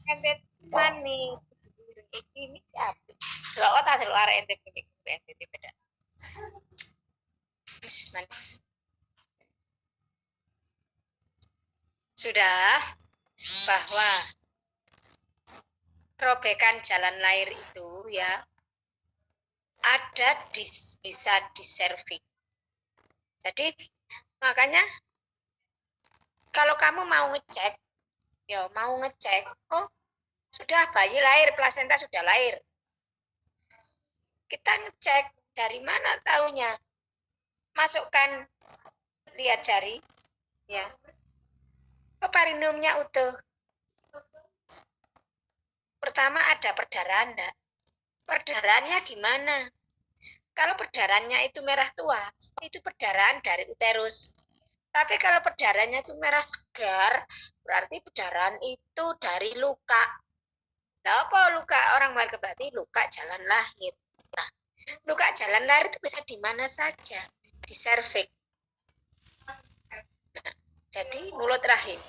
ente mani ini siapa? Delok tak delok arek ente beda. Manis. Sudah bahwa robekan jalan lahir itu ya ada bisa diservis. Jadi makanya kalau kamu mau ngecek, oh sudah bayi lahir, plasenta sudah lahir. Kita ngecek dari mana taunya? Masukkan, lihat jari, ya. Perineumnya utuh. Pertama ada perdarahan, enggak? Perdarahannya gimana? Kalau perdarahannya itu merah tua, itu perdarahan dari uterus. Tapi kalau perdarahannya itu merah segar, berarti perdarahan itu dari luka. Nah, apa luka orang lahir? Berarti luka jalan lahir. Nah, luka jalan lahir itu bisa di mana saja, di serviks. Nah, jadi mulut rahim.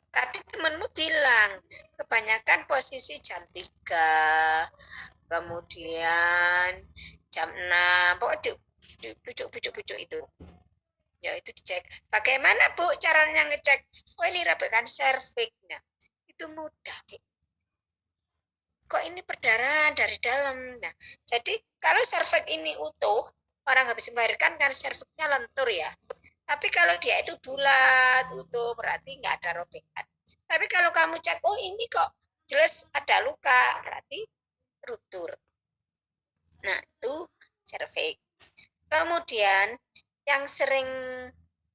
Tadi temanmu bilang kebanyakan posisi jam 3, kemudian jam 6, pokoknya di pucuk-pucuk itu. Ya itu dicek. Bagaimana Bu caranya ngecek? Oh ini robekan serviks. Nah, itu mudah, Dik. Kok ini perdarahan dari dalam. Nah, jadi kalau serviks ini utuh, orang habis melahirkan kan serviksnya lentur ya. Tapi kalau dia itu bulat, utuh, berarti nggak ada robekan. Tapi kalau kamu cek, oh ini kok jelas ada luka, berarti ruptur. Nah, itu serviks. Kemudian yang sering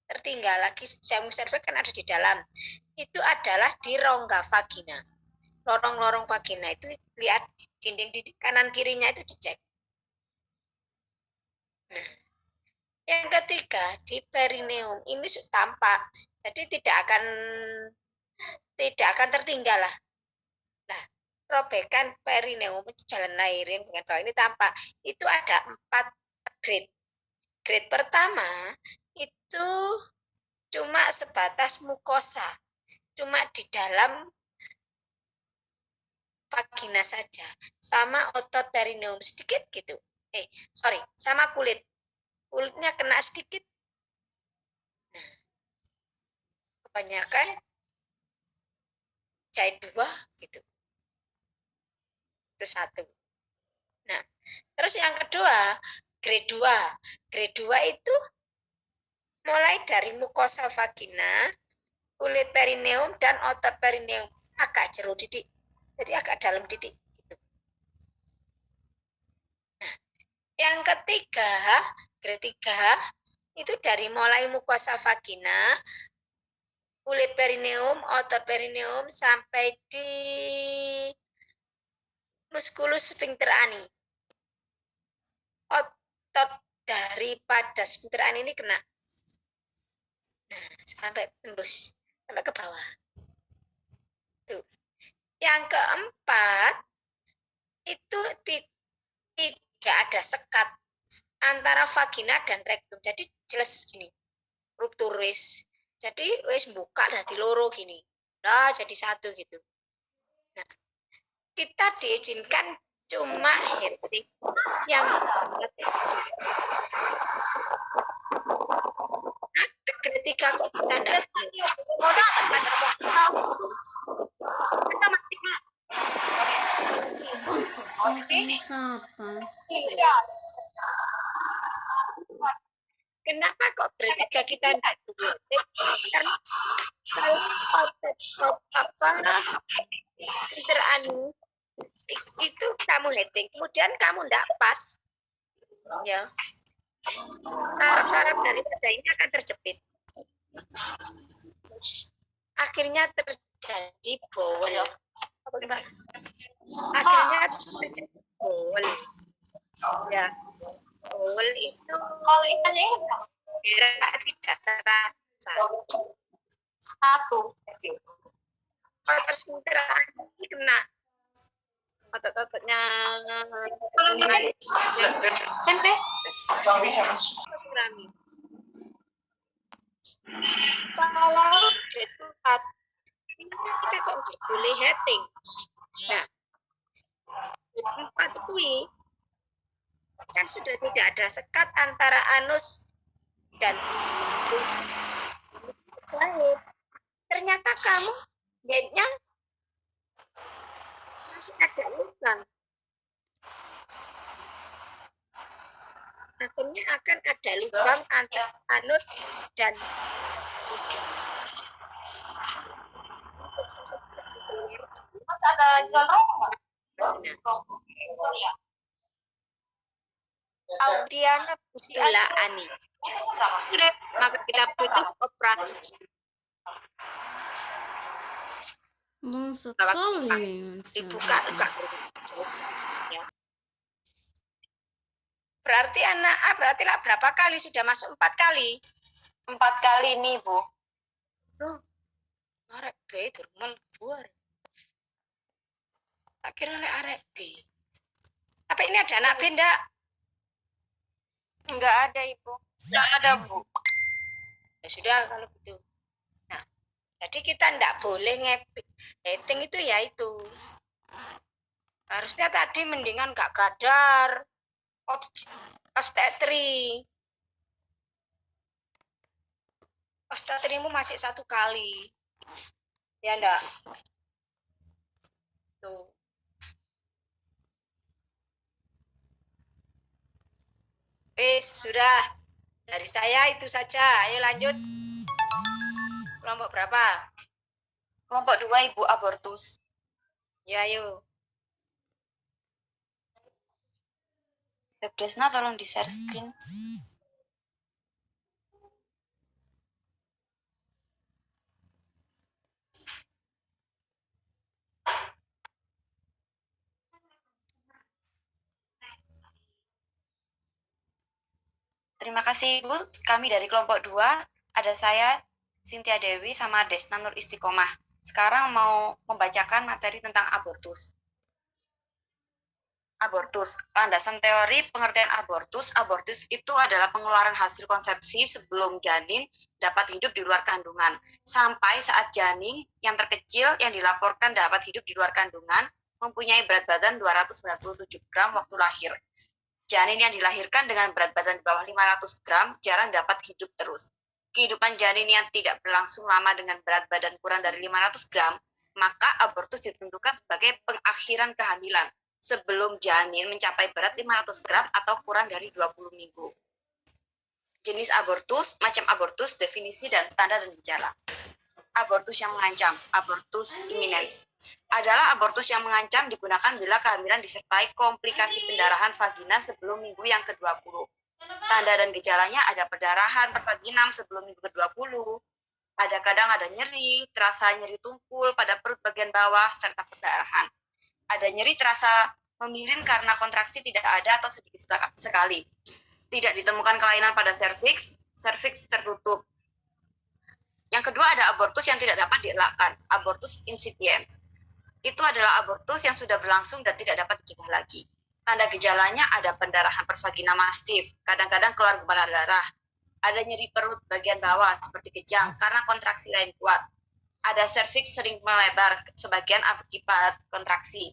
tertinggal lagi, jarum serviks kan ada di dalam. Itu adalah di rongga vagina. Lorong-lorong vagina itu lihat dinding kanan kirinya itu dicek. Nah, yang ketiga di perineum ini tampak, jadi tidak akan tertinggal lah. Nah, robekan perineum jalan lahir yang dengan bawah ini tampak. Itu ada 4 grade. Grade pertama itu cuma sebatas mukosa, cuma di dalam vagina saja, sama otot perineum sedikit gitu. Sama kulitnya kena sedikit. Nah, kebanyakan jahit 2 gitu. Itu 1. Nah, terus yang kedua, grade 2. Grade 2 itu mulai dari mukosa vagina, kulit perineum dan otot perineum agak jero didik. Jadi agak dalam didik gitu. Nah, yang ketiga, grade 3 itu dari mulai mukosa vagina, kulit perineum, otot perineum sampai di musculus sphincter ani. Otot daripada sphincter ani ini kena. Nah, sampai tembus sampai ke bawah. Tuh. Yang keempat itu tidak ada sekat antara vagina dan rektum. Jadi jelas gini, ruptur wis. Jadi wis buka dari loro gini. Nah, jadi 1 gitu. Nah, kita diizinkan cuma heading yang ketika kok kita enggak kenapa kok ketika kita enggak karena kalau interani itu kamu heading, kemudian kamu enggak pas ya, saraf daripada ini akan terjepit, akhirnya terjadi bowel. Akhirnya terjadi bowel ya. Bowel itu gerak tidak terasa. 1 terus ini kena otot-ototnya kalau grade 4 ini kita kok nggak boleh heading. Nah, empat kui kan sudah tidak ada sekat antara anus dan jahit. Ternyata kamu headnya masih ada lubang. Akhirnya akan ada lubang antara anus dan ada Audiana Pusila Ani. Maka kita butuh operasi. Sekali. Dibuka buka. Ya. Berarti anak A berarti lah berapa kali sudah masuk 4 kali? 4 kali nih, Bu. Loh, arek B durung buar. Tak kira oleh arek B. Tapi ini ada anak B enggak? Enggak ada, Ibu. Enggak ada, Bu. Ya sudah kalau begitu. Nah, jadi kita enggak boleh ngeting itu ya itu. Harusnya tadi mendingan enggak gadar. Obstetri. Obstetrimu masih 1 kali. Ya enggak? Tuh. Sudah. Dari saya itu saja. Ayo lanjut. Kelompok berapa? Kelompok 2, Ibu, abortus. Ya, ayo. Desna tolong di-share screen. Terima kasih, Ibu. Kami dari kelompok 2, ada saya, Cynthia Dewi, sama Desna Nur Istiqomah. Sekarang mau membacakan materi tentang abortus. Abortus, landasan teori pengertian abortus. Abortus itu adalah pengeluaran hasil konsepsi sebelum janin dapat hidup di luar kandungan. Sampai saat janin yang terkecil yang dilaporkan dapat hidup di luar kandungan mempunyai berat badan 297 gram waktu lahir. Janin yang dilahirkan dengan berat badan di bawah 500 gram jarang dapat hidup terus. Kehidupan janin yang tidak berlangsung lama dengan berat badan kurang dari 500 gram, maka abortus ditentukan sebagai pengakhiran kehamilan sebelum janin mencapai berat 500 gram atau kurang dari 20 minggu. Jenis abortus, macam abortus, definisi dan tanda dan gejala. Abortus yang mengancam, abortus imminens, adalah abortus yang mengancam digunakan bila kehamilan disertai komplikasi pendarahan vagina sebelum minggu yang ke-20. Tanda dan gejalanya ada perdarahan pervaginam sebelum minggu ke-20, kadang ada nyeri, terasa nyeri tumpul pada perut bagian bawah, serta perdarahan. Ada nyeri terasa memilin karena kontraksi tidak ada atau sedikit sekali. Tidak ditemukan kelainan pada serviks tertutup. Yang kedua ada abortus yang tidak dapat dielakkan, abortus insipiens. Itu adalah abortus yang sudah berlangsung dan tidak dapat dicegah lagi. Tanda gejalanya ada pendarahan pervagina masif, kadang-kadang keluar gumpalan darah. Ada nyeri perut bagian bawah seperti kejang karena kontraksi lain kuat. Ada serviks sering melebar sebagian akibat kontraksi.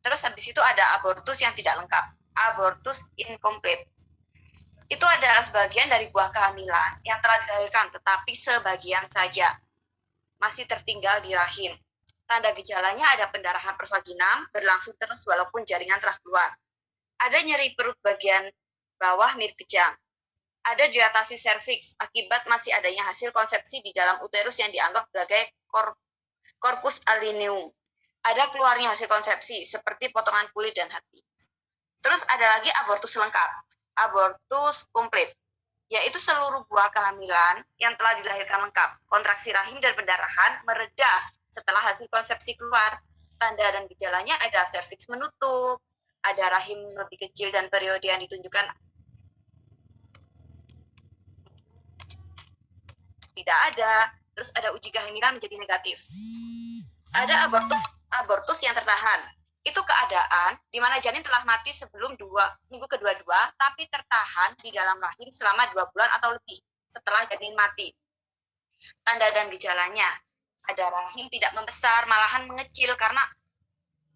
Terus habis itu ada abortus yang tidak lengkap, abortus incomplete. Itu adalah sebagian dari buah kehamilan yang telah dilahirkan, tetapi sebagian saja masih tertinggal di rahim. Tanda gejalanya ada pendarahan pervaginam berlangsung terus walaupun jaringan telah keluar. Ada nyeri perut bagian bawah mirip kejang. Ada dilatasi serviks akibat masih adanya hasil konsepsi di dalam uterus yang dianggap sebagai corpus allineum. Ada keluarnya hasil konsepsi seperti potongan kulit dan hati. Terus ada lagi abortus lengkap, abortus komplit, yaitu seluruh buah kehamilan yang telah dilahirkan lengkap. Kontraksi rahim dan pendarahan mereda setelah hasil konsepsi keluar. Tanda dan gejalanya ada serviks menutup, ada rahim lebih kecil dan periode yang ditunjukkan tidak ada. Terus ada uji kehamilan menjadi negatif. Ada abortus yang tertahan. Itu keadaan di mana janin telah mati sebelum minggu ke-22, tapi tertahan di dalam rahim selama 2 bulan atau lebih setelah janin mati. Tanda dan gejalanya pada rahim tidak membesar, malahan mengecil karena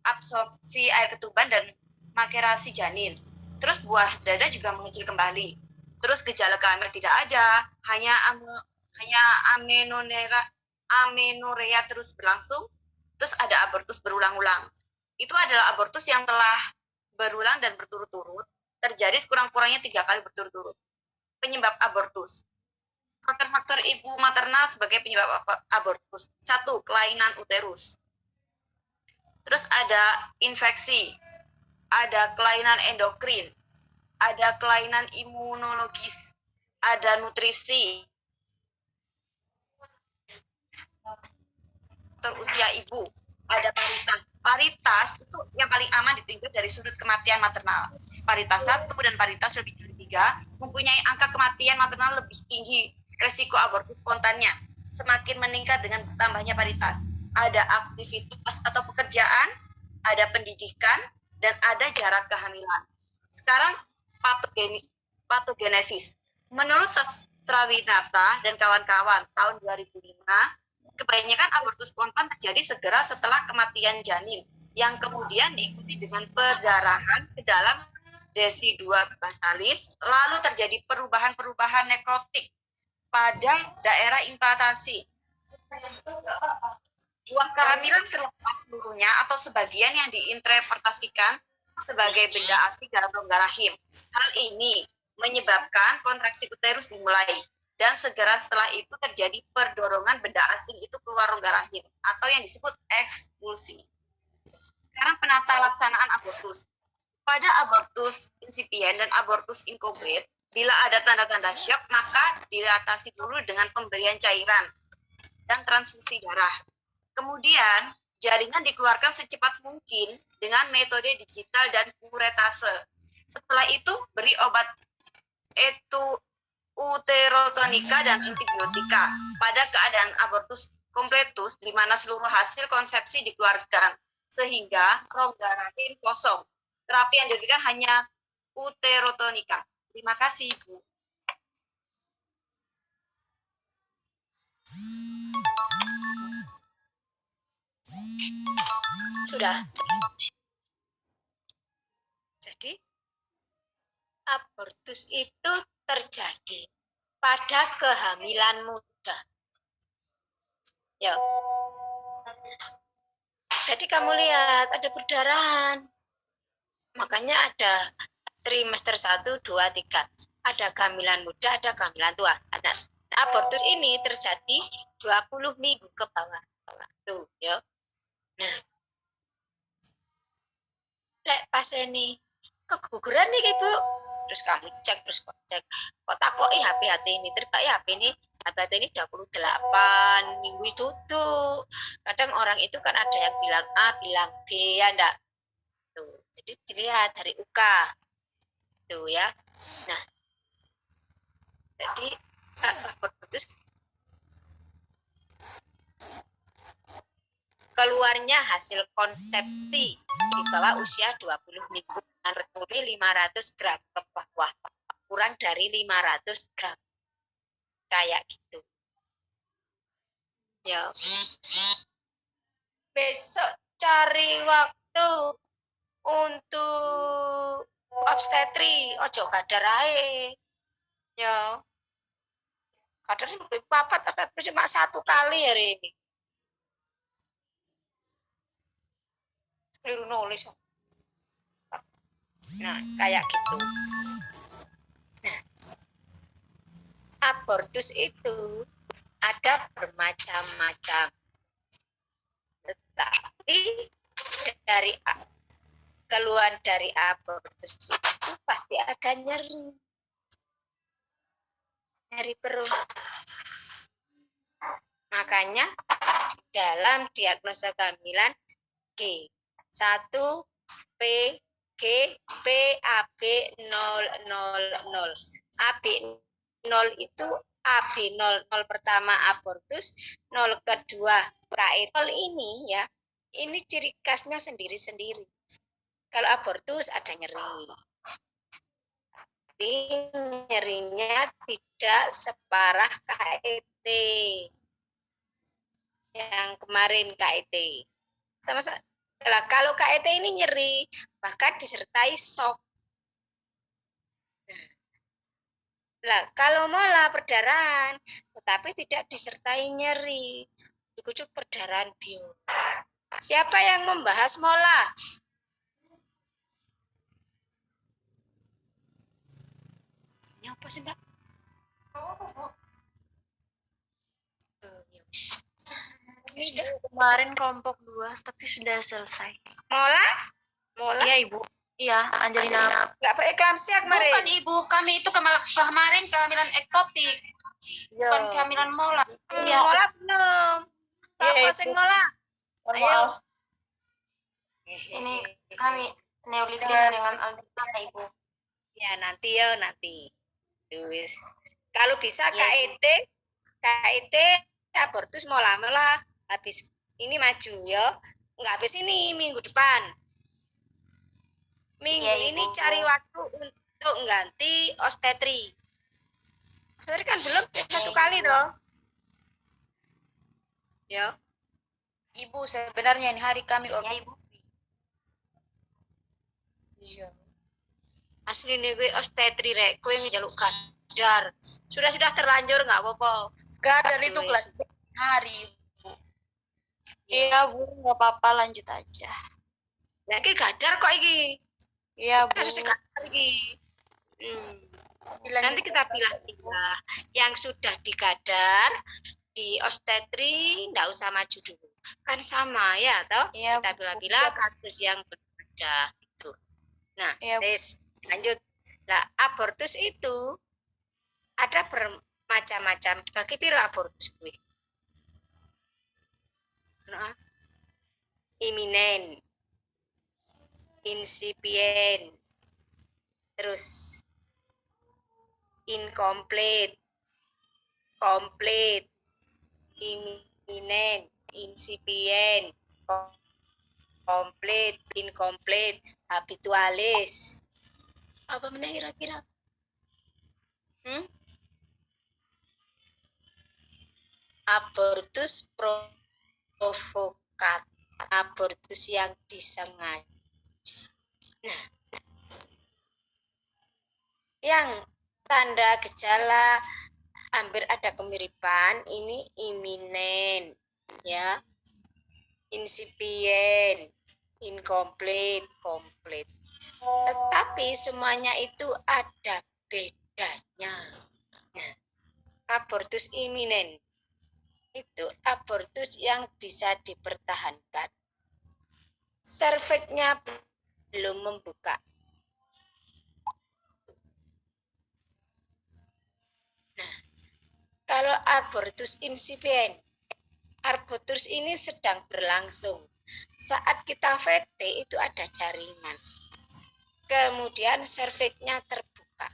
absorpsi air ketuban dan makerasi janin. Terus buah dada juga mengecil kembali. Terus gejala kehamilan tidak ada, hanya amenorea terus berlangsung. Terus ada abortus berulang-ulang. Itu adalah abortus yang telah berulang dan berturut-turut, terjadi sekurang-kurangnya 3 kali berturut-turut. Penyebab abortus. Faktor-faktor ibu maternal sebagai penyebab abortus. 1. Kelainan uterus. Terus ada infeksi, ada kelainan endokrin, ada kelainan imunologis, ada nutrisi, usia ibu, ada paritas. Paritas itu yang paling aman ditinjau dari sudut kematian maternal. Paritas 1 dan paritas lebih dari 3 mempunyai angka kematian maternal lebih tinggi. Resiko abortus spontannya semakin meningkat dengan tambahnya paritas. Ada aktivitas atau pekerjaan, ada pendidikan, dan ada jarak kehamilan. Sekarang patogenesis. Menurut Sastrawinata dan kawan-kawan tahun 2005, kebanyakan abortus spontan terjadi segera setelah kematian janin, yang kemudian diikuti dengan perdarahan ke dalam desidua bassalis, lalu terjadi perubahan-perubahan nekrotik pada daerah implantasi. Buah kehamilan terlepas seluruhnya atau sebagian yang diinterpretasikan sebagai benda asing dalam rongga rahim. Hal ini menyebabkan kontraksi uterus dimulai, dan segera setelah itu terjadi perdorongan benda asing itu keluar rongga rahim atau yang disebut ekspulsi. Sekarang penata laksanaan abortus. Pada abortus insipient dan abortus incomplete, bila ada tanda-tanda syok, maka dilatasi dulu dengan pemberian cairan dan transfusi darah. Kemudian, jaringan dikeluarkan secepat mungkin dengan metode digital dan kuretase. Setelah itu, beri obat uterotonika dan antibiotika pada keadaan abortus kompletus di mana seluruh hasil konsepsi dikeluarkan sehingga rongga rahim kosong. Terapi yang diberikan hanya uterotonika. Terima kasih, Bu. Sudah. Jadi abortus itu terjadi pada kehamilan muda. Ya. Jadi kamu lihat ada perdarahan. Makanya ada trimester 1, 2, 3. Ada kehamilan muda, ada kehamilan tua. Nah, abortus ini terjadi 20 minggu ke bawah. Tuh, ya. Nah, lek pas ini keguguran nih Ibu. Terus kamu cek, kok takoki HP ini, terus HP ini 28 minggu itu tuh. Kadang orang itu kan ada yang bilang A, bilang B, ya enggak? Tuh. Jadi dilihat dari UK. Tuh ya. Nah, jadi abortus keluarnya hasil konsepsi di bawah usia 20 minggu dengan resolusi 500 gram ke bawah, kurang dari 500 gram. Kayak gitu. Ya. Besok cari waktu untuk obstetri, ojo kadar ae. Ya. Kadar sih lebih papat, tapi cuma 1 kali hari ini. Keliru nulis. Nah, kayak gitu. Nah, abortus itu ada bermacam-macam. Tetapi dari keluar dari abortus itu pasti ada nyeri perut. Makanya dalam diagnosa kehamilan G1 P G P AB 000. AB 0 itu AB 0 pertama abortus, 0 kedua KE. 0 ini ya, ini ciri khasnya sendiri-sendiri. Kalau abortus ada nyeri. Tapi nyerinya tidak separah KET. yang kemarin KET. Sama lah, kalau KET ini nyeri, bahkan disertai shock. Lah, kalau mola perdarahan, tetapi tidak disertai nyeri, dirujuk perdarahan bio. Siapa yang membahas mola? Ini apa sih, Mbak? Sudah kemarin kelompok 2 tapi sudah selesai. Mola? Mola? Iya, Ibu. Iya, Angelina. Nggak preeklamsia kemarin? Bukan, Ibu. Kami itu kemarin kehamilan ektopik. Bukan kehamilan mola. Iya. Mola belum. Apa sing mola? Ayo. Ini kami Neolivia dengan Aldiana, Ibu. Ya, nanti. Terus kalau bisa KET abortus mola habis ini maju ya. Enggak habis ini minggu depan. Minggu ini cari waktu untuk ganti obstetri. Obstetri kan belum satu kali toh. Ya. Ibu, sebenarnya ini hari kami obstetri. Iya. Asli nih gue obstetri rek, gue ngejaluk kadar. Sudah terlanjur nggak apa-apa. Kadar itu kelas hari, Bu. Iya, Bu, nggak apa-apa, lanjut aja. Nah, ini kadar kok iki. Iya, Bu. Kasusnya kadar iki. Nanti kita pilih yang sudah dikadar di obstetri, nggak usah maju dulu. Kan sama ya, toh? Iya, kita pilih kasus yang berbeda gitu. Nah, iya, tes lanjut. Nah, abortus itu ada bermacam-macam. Bagi pira abortus gue? Nah, iminen, insipient, terus incomplete, complete, iminen, insipient, complete, incomplete, habitualis. Apa mana kira-kira? Abortus provokat, abortus yang disengaja. Nah, yang tanda gejala hampir ada kemiripan ini iminen, ya, insipient, incomplete, complete. Tetapi semuanya itu ada bedanya. Nah, abortus iminen itu abortus yang bisa dipertahankan. Serviknya belum membuka. Nah, kalau abortus insipient, abortus ini sedang berlangsung. Saat kita VT itu ada jaringan. Kemudian serviknya terbuka.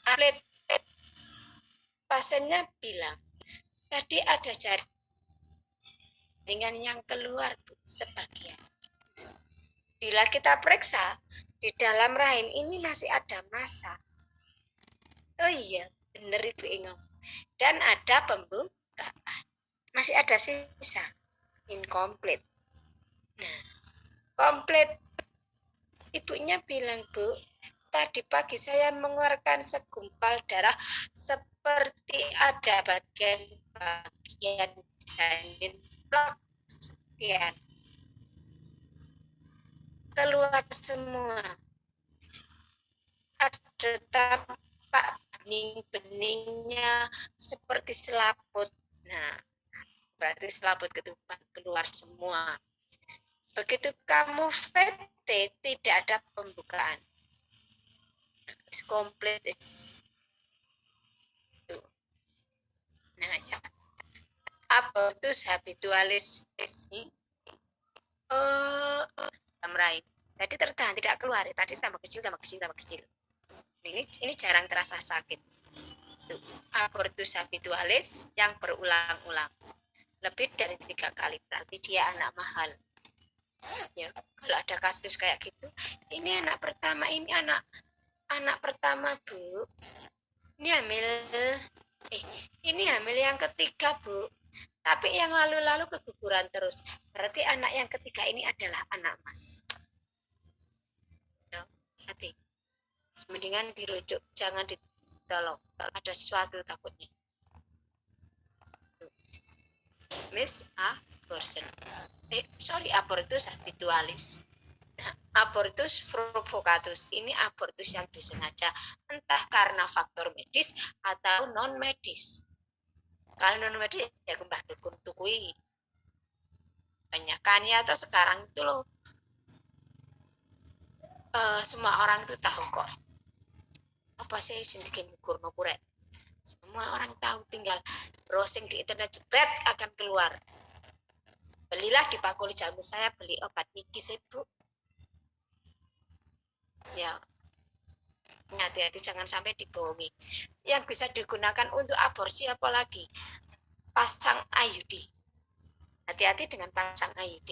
Atlet pasiennya bilang, tadi ada jaringan yang keluar, Bu, sebagian. Bila kita periksa, di dalam rahim ini masih ada massa. Oh iya, benar itu Ingo. Dan ada pembukaan. Masih ada sisa. Incomplete. Nah, komplit. Ibunya bilang, Bu, tadi pagi saya mengeluarkan segumpal darah seperti ada bagian janin plak sekian. Keluar semua. Ada tampak bening-beningnya seperti selaput. Nah, berarti selaput ketuban keluar semua. Begitu kamu VT tidak ada pembukaan. It's complete. Nah, ya. Abortus habitualis ini rahim. Jadi tertahan tidak keluar. Tadi tambah kecil. Ini jarang terasa sakit. Tuh, abortus habitualis yang berulang-ulang. Lebih dari 3 kali berarti dia anak mahal. Ya, kalau ada kasus kayak gitu, ini anak pertama, ini anak anak pertama Bu, ini hamil yang ketiga Bu, tapi yang lalu-lalu keguguran terus, berarti anak yang ketiga ini adalah anak Mas. Hati, mendingan dirujuk, jangan ditolong, kalau ada sesuatu takutnya. Abortion. Abortus habitualis. Nah, abortus provocatus ini abortus yang disengaja, entah karena faktor medis atau non medis. Kalau non medis ya kembah dukun tukui. Banyakannya atau sekarang itu loh, semua orang itu tahu kok. Apa sih sindikin gugur nopurek? Semua orang tahu, tinggal browsing di internet jebret akan keluar. Belilah di Pakuli Jamu, saya beli obat niki Bu. Ya, hati-hati jangan sampai dibohongi. Yang bisa digunakan untuk aborsi apalagi pasang IUD. Hati-hati dengan pasang IUD.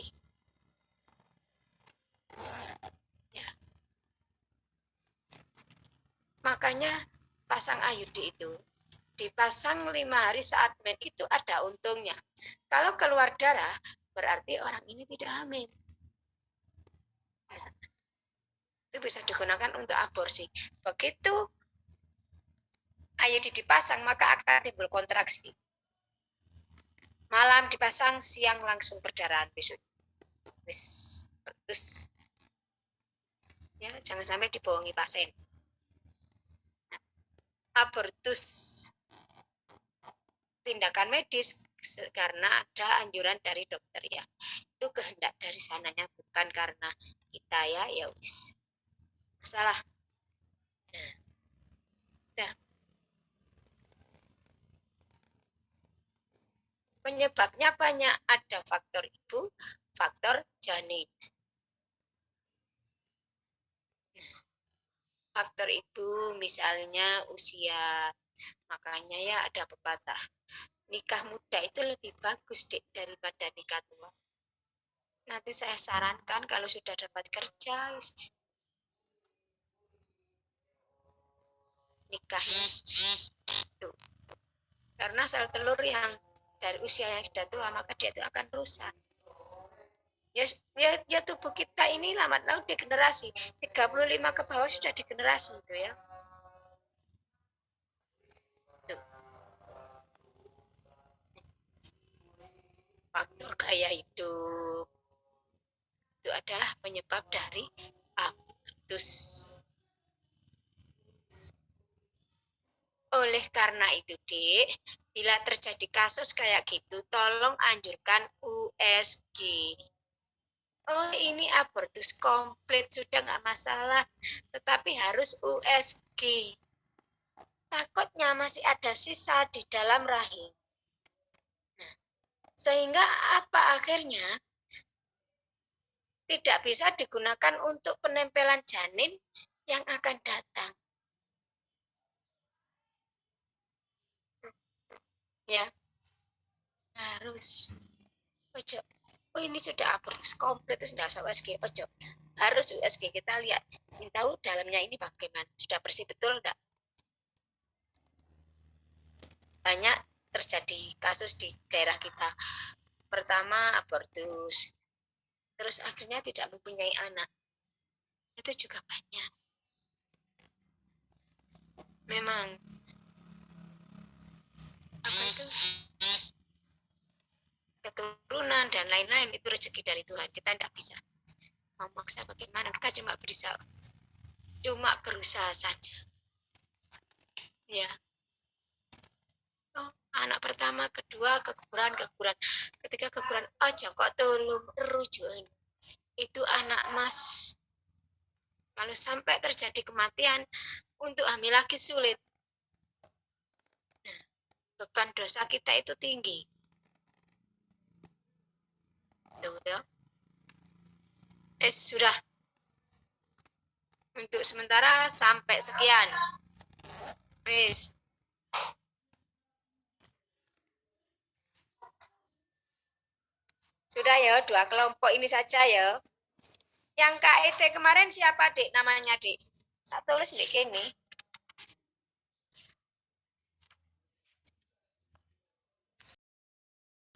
Ya. Makanya pasang IUD itu dipasang 5 hari saat men itu ada untungnya. Kalau keluar darah berarti orang ini tidak hamil. Itu bisa digunakan untuk aborsi. Begitu IUD dipasang maka akan timbul kontraksi. Malam dipasang, siang langsung perdarahan besok. Terus ya, jangan sampai dibohongi pasien. Abortus tindakan medis karena ada anjuran dari dokter ya. Itu kehendak dari sananya, bukan karena kita ya wis. Masalah. Nah. Penyebabnya banyak, ada faktor ibu, faktor janin. Faktor ibu misalnya usia, makanya ya ada pepatah, nikah muda itu lebih bagus Dek daripada nikah tua. Nanti saya sarankan kalau sudah dapat kerja, nikahnya itu. Karena sel telur yang dari usia yang sudah tua maka dia itu akan rusak. Ya tubuh kita ini lambat laun degenerasi. 35 ke bawah sudah degenerasi itu ya. Faktor gaya hidup itu adalah penyebab dari abortus. Oleh karena itu, Dek, bila terjadi kasus kayak gitu, tolong anjurkan USG. Oh, ini abortus komplit, sudah nggak masalah, tetapi harus USG. Takutnya masih ada sisa di dalam rahim. Nah, sehingga apa akhirnya? Tidak bisa digunakan untuk penempelan janin yang akan datang. Ya, harus. Ojo. Oh, ini sudah abortus komplit, tidak usah USG. Ojo, harus USG. Kita lihat, tahu dalamnya ini bagaimana, sudah bersih betul enggak? Banyak terjadi kasus di daerah kita. Pertama abortus, terus akhirnya tidak mempunyai anak. Itu juga banyak. Memang apa itu? Keturunan dan lain-lain itu rezeki dari Tuhan. Kita tidak bisa memaksa bagaimana. Kita cuma berusaha saja. Ya. Oh, anak pertama, kedua keguguran, ketiga keguguran. Aja kok tolong rujukan. Itu anak Mas. Kalau sampai terjadi kematian, untuk hamil lagi sulit. Nah, beban dosa kita itu tinggi. Ya. Sudah. Untuk sementara sampai sekian. Wis. Sudah ya, 2 kelompok ini saja ya. Yang KET kemarin siapa, Dek? Namanya, Dek? Tak tulis di kene.